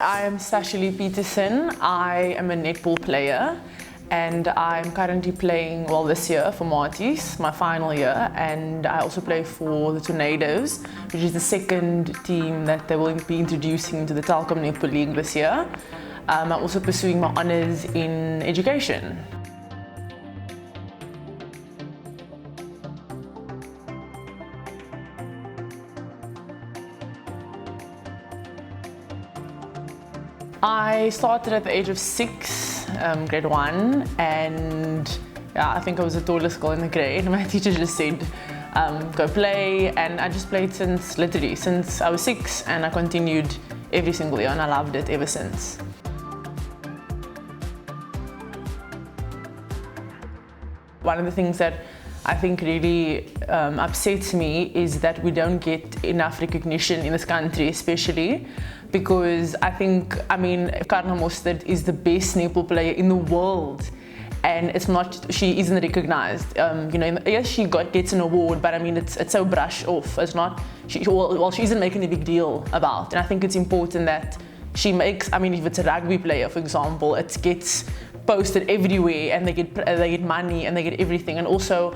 I am Sasha-Lee Petersen. I am a netball player and I'm currently playing, well, this year for Marties, my final year, and I also play for the Tornadoes, which is the second team that they will be introducing to the Telkom Netball League this year. I'm also pursuing my honours in education. I started at the age of 6, grade 1, and yeah, I think I was the tallest girl in the grade. My teacher just said, go play, and I just played since I was 6, and I continued every single year, and I loved it ever since. One of the things that I think really upsets me is that we don't get enough recognition in this country, especially because Karna Mostert is the best netball player in the world, and she isn't recognized. Yes, she gets an award, but it's so brushed off. It's not. She isn't making a big deal about, and I think it's important that she makes. If it's a rugby player, for example, it gets posted everywhere, and they get money and they get everything, and also.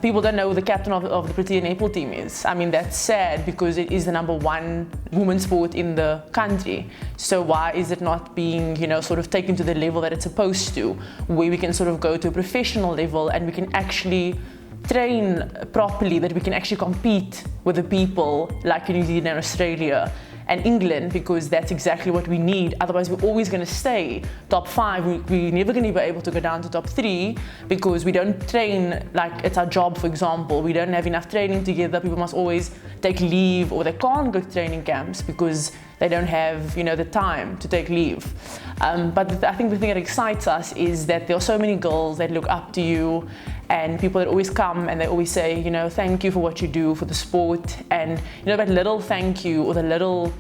People don't know who the captain of the Protea netball team is. That's sad because it is the #1 women's sport in the country. So why is it not being, sort of taken to the level that it's supposed to, where we can sort of go to a professional level and we can actually train properly, that we can actually compete with the people like in New Zealand and Australia and England, because that's exactly what we need. Otherwise, we're always going to stay top 5. We're never going to be able to go down to top 3 because we don't train like it's our job, for example. We don't have enough training together. People must always take leave, or they can't go to training camps because they don't have, the time to take leave. But I think the thing that excites us is that there are so many girls that look up to you, and people that always come and they always say, thank you for what you do for the sport, and that little thank you, or the little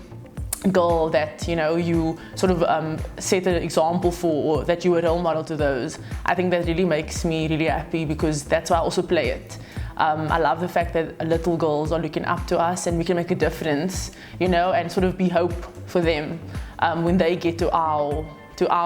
girl that you sort of set an example for, or that you were a role model to those. I think that really makes me really happy, because that's why I also play it. I love the fact that little girls are looking up to us and we can make a difference, and sort of be hope for them when they get to our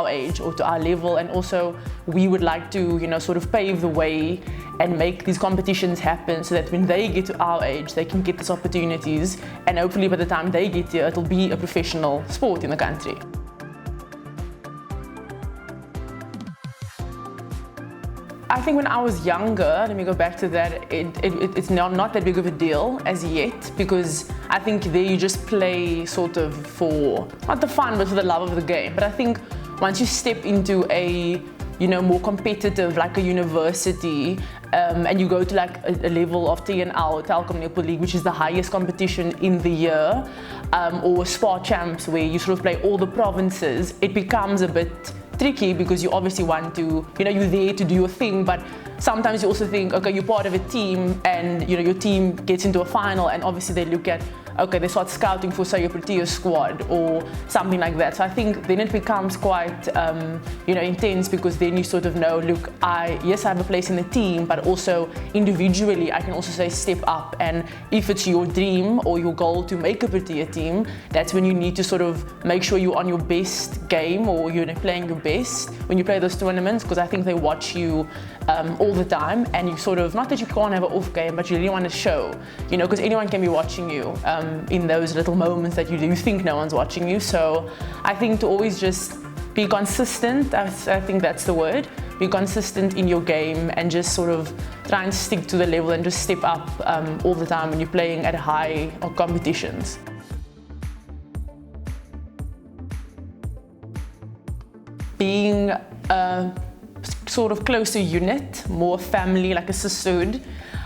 age or to our level. And also we would like to sort of pave the way and make these competitions happen, so that when they get to our age they can get these opportunities, and hopefully by the time they get here it'll be a professional sport in the country. I think when I was younger, let me go back to that, it's not that big of a deal as yet, because I think there you just play sort of for, not the fun, but for the love of the game. But I think once you step into a more competitive, like a university, and you go to like a level of TNL, Telkom Netball League, which is the highest competition in the year, or Spa Champs, where you sort of play all the provinces, it becomes a bit tricky, because you obviously want to, you're there to do your thing, but sometimes you also think, okay, you're part of a team, and your team gets into a final, and obviously they look at, okay, they start scouting for, say, your Protea squad or something like that. So I think then it becomes quite, intense, because then you sort of know, look, yes, I have a place in the team, but also individually, I can also say step up. And if it's your dream or your goal to make a Protea team, that's when you need to sort of make sure you're on your best game, or you're playing your best when you play those tournaments, because I think they watch you all the time, and you sort of, not that you can't have an off game, but you really want to show, because anyone can be watching you in those little moments that you think no one's watching you. So I think to always just be consistent, I think that's the word, be consistent in your game, and just sort of try and stick to the level and just step up all the time when you're playing at high competitions. Being sort of closer unit, more family, like a sisterhood.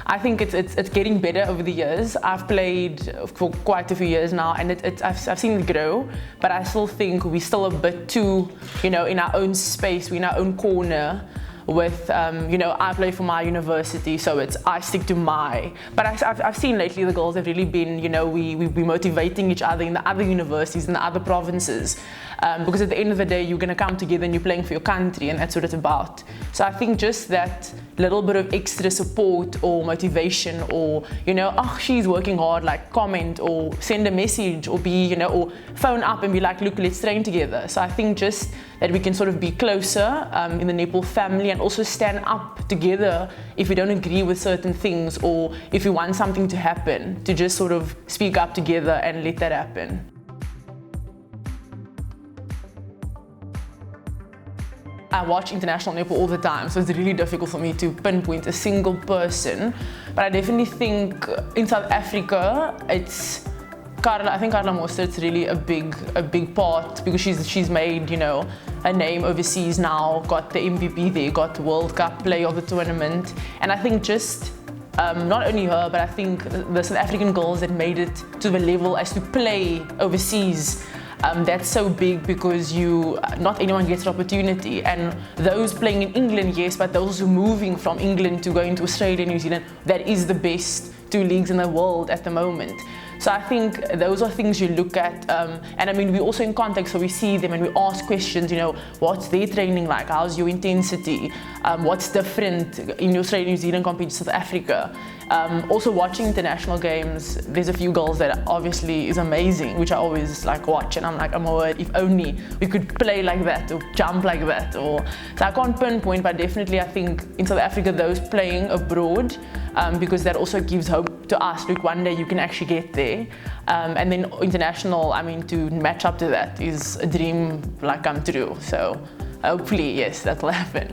I think it's getting better over the years. I've played for quite a few years now, and I've seen it grow, but I still think we're still a bit too, in our own space, we're in our own corner, with, I play for my university, so I stick to my. But I've seen lately the girls have really been, we motivating each other in the other universities, in the other provinces. Because at the end of the day, you're going to come together and you're playing for your country, and that's what it's about. So I think just that little bit of extra support or motivation, or, she's working hard, like comment or send a message, or or phone up and be like, look, let's train together. So I think just that we can sort of be closer in the netball family, and also stand up together if we don't agree with certain things, or if we want something to happen, to just sort of speak up together and let that happen. I watch international netball all the time, so it's really difficult for me to pinpoint a single person. But I definitely think in South Africa, it's Carla. I think Carla Mostert's really a big part, because she's made, a name overseas now, got the MVP there, got the World Cup player of the tournament. And I think just not only her, but I think the South African girls that made it to the level as to play overseas. That's so big, because not anyone gets the opportunity, and those playing in England, yes, but those who moving from England to going to Australia, New Zealand, that is the best 2 leagues in the world at the moment. So I think those are things you look at, and I mean, we're also in contact, so we see them and we ask questions, what's their training like, how's your intensity, what's different in Australia, New Zealand compared to South Africa. Also watching international games, there's a few girls that obviously is amazing, which I always watch, and I'm like, oh my word, if only we could play like that or jump like that. So I can't pinpoint, but definitely I think in South Africa, those playing abroad, because that also gives hope to us, look, one day you can actually get there. And then international, I mean, to match up to that is a dream come true. So hopefully, yes, that will happen.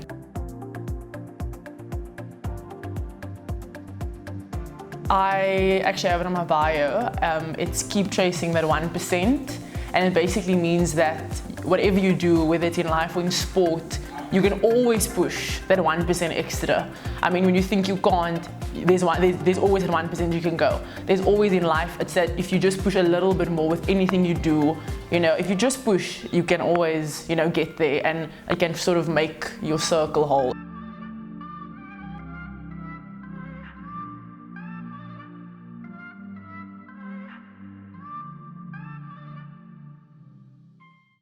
I actually have it on my bio. It's keep chasing that 1%, and it basically means that whatever you do, whether it's in life or in sport, you can always push that 1% extra. I mean, when you think you can't, there's always that 1% you can go. There's always in life, it's that if you just push a little bit more with anything you do, if you just push, you can always, get there, and it can sort of make your circle whole.